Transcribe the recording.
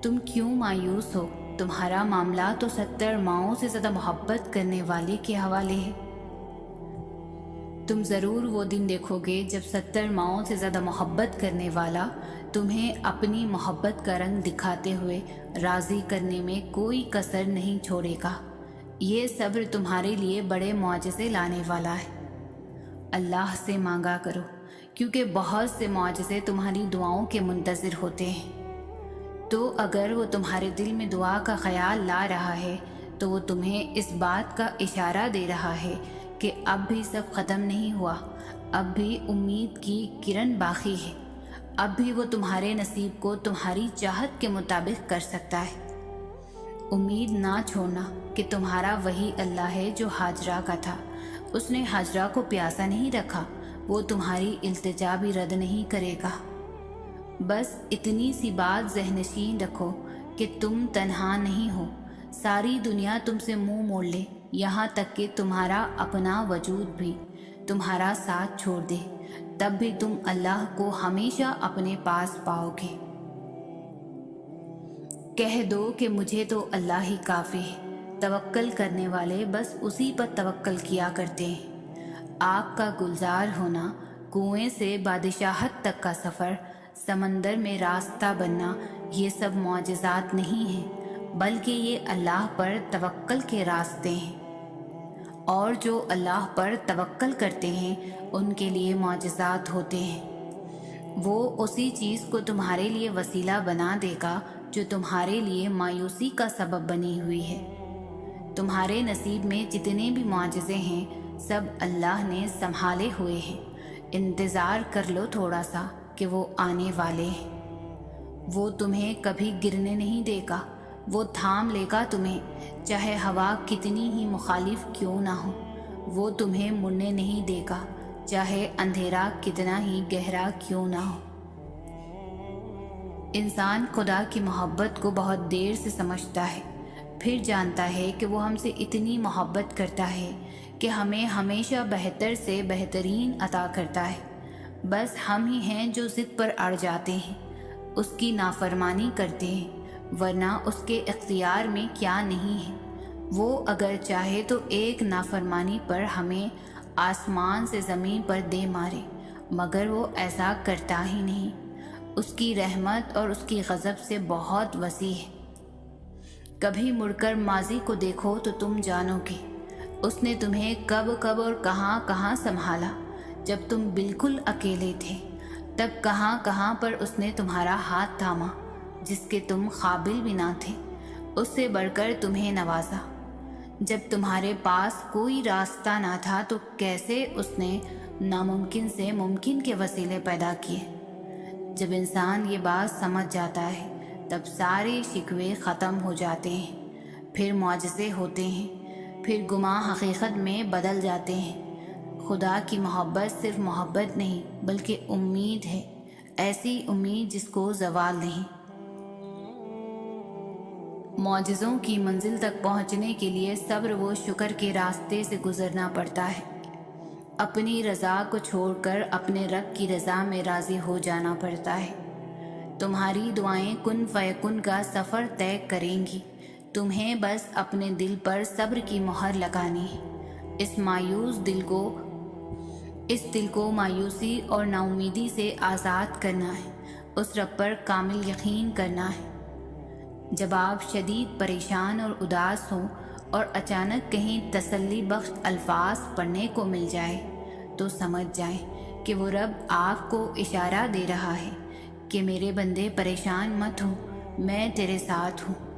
تم کیوں مایوس ہو؟ تمہارا معاملہ تو 70 ماؤں سے زیادہ محبت کرنے والے کے حوالے ہے۔ تم ضرور وہ دن دیکھو گے جب 70 ماؤں سے زیادہ محبت کرنے والا تمہیں اپنی محبت کا رنگ دکھاتے ہوئے راضی کرنے میں کوئی کسر نہیں چھوڑے گا۔ یہ صبر تمہارے لیے بڑے معجزے لانے والا ہے۔ اللہ سے مانگا کرو، کیونکہ بہت سے معجزے تمہاری دعاؤں کے منتظر ہوتے ہیں۔ تو اگر وہ تمہارے دل میں دعا کا خیال لا رہا ہے تو وہ تمہیں اس بات کا اشارہ دے رہا ہے کہ اب بھی سب ختم نہیں ہوا، اب بھی امید کی کرن باقی ہے، اب بھی وہ تمہارے نصیب کو تمہاری چاہت کے مطابق کر سکتا ہے۔ امید نہ چھوڑنا کہ تمہارا وہی اللہ ہے جو ہاجرہ کا تھا۔ اس نے ہاجرہ کو پیاسا نہیں رکھا، وہ تمہاری التجا بھی رد نہیں کرے گا۔ بس اتنی سی بات ذہن نشین رکھو کہ تم تنہا نہیں ہو۔ ساری دنیا تم سے منہ موڑ لے، یہاں تک کہ تمہارا اپنا وجود بھی تمہارا ساتھ چھوڑ دے، تب بھی تم اللہ کو ہمیشہ اپنے پاس پاؤ گے۔ کہہ دو کہ مجھے تو اللہ ہی کافی ہے۔ توکل کرنے والے بس اسی پر توکل کیا کرتے ہیں۔ آگ کا گلزار ہونا، کنویں سے بادشاہت تک کا سفر، سمندر میں راستہ بننا، یہ سب معجزات نہیں ہیں، بلکہ یہ اللہ پر توکل کے راستے ہیں۔ اور جو اللہ پر توکل کرتے ہیں ان کے لیے معجزات ہوتے ہیں۔ وہ اسی چیز کو تمہارے لیے وسیلہ بنا دے گا جو تمہارے لیے مایوسی کا سبب بنی ہوئی ہے۔ تمہارے نصیب میں جتنے بھی معجزے ہیں سب اللہ نے سنبھالے ہوئے ہیں۔ انتظار کر لو تھوڑا سا کہ وہ آنے والے ہیں۔ وہ تمہیں کبھی گرنے نہیں دے گا، وہ تھام لے گا تمہیں، چاہے ہوا کتنی ہی مخالف کیوں نہ ہو۔ وہ تمہیں مڑنے نہیں دے گا، چاہے اندھیرا کتنا ہی گہرا کیوں نہ ہو۔ انسان خدا کی محبت کو بہت دیر سے سمجھتا ہے، پھر جانتا ہے کہ وہ ہم سے اتنی محبت کرتا ہے کہ ہمیں ہمیشہ بہتر سے بہترین عطا کرتا ہے۔ بس ہم ہی ہیں جو ضد پر اڑ جاتے ہیں، اس کی نافرمانی کرتے ہیں، ورنہ اس کے اختیار میں کیا نہیں ہے۔ وہ اگر چاہے تو ایک نافرمانی پر ہمیں آسمان سے زمین پر دے مارے، مگر وہ ایسا کرتا ہی نہیں۔ اس کی رحمت اور اس کی غضب سے بہت وسیع ہے۔ کبھی مڑ کر ماضی کو دیکھو تو تم جانو گے اس نے تمہیں کب کب اور کہاں کہاں سنبھالا۔ جب تم بالکل اکیلے تھے تب کہاں کہاں پر اس نے تمہارا ہاتھ تھاما، جس کے تم قابل بھی نہ تھے، اس سے بڑھ کر تمہیں نوازا۔ جب تمہارے پاس کوئی راستہ نہ تھا تو کیسے اس نے ناممکن سے ممکن کے وسیلے پیدا کیے۔ جب انسان یہ بات سمجھ جاتا ہے تب سارے شکوے ختم ہو جاتے ہیں، پھر معجزے ہوتے ہیں، پھر گماں حقیقت میں بدل جاتے ہیں۔ خدا کی محبت صرف محبت نہیں بلکہ امید ہے، ایسی امید جس کو زوال نہیں۔ معجزوں کی منزل تک پہنچنے کے لیے صبر و شکر کے راستے سے گزرنا پڑتا ہے۔ اپنی رضا کو چھوڑ کر اپنے رب کی رضا میں راضی ہو جانا پڑتا ہے۔ تمہاری دعائیں کن فیکن کا سفر طے کریں گی، تمہیں بس اپنے دل پر صبر کی مہر لگانی ہے۔ اس دل کو مایوسی اور نا امیدی سے آزاد کرنا ہے، اس رب پر کامل یقین کرنا ہے۔ جب آپ شدید پریشان اور اداس ہوں اور اچانک کہیں تسلی بخش الفاظ پڑھنے کو مل جائے تو سمجھ جائیں کہ وہ رب آپ کو اشارہ دے رہا ہے کہ میرے بندے پریشان مت ہو، میں تیرے ساتھ ہوں۔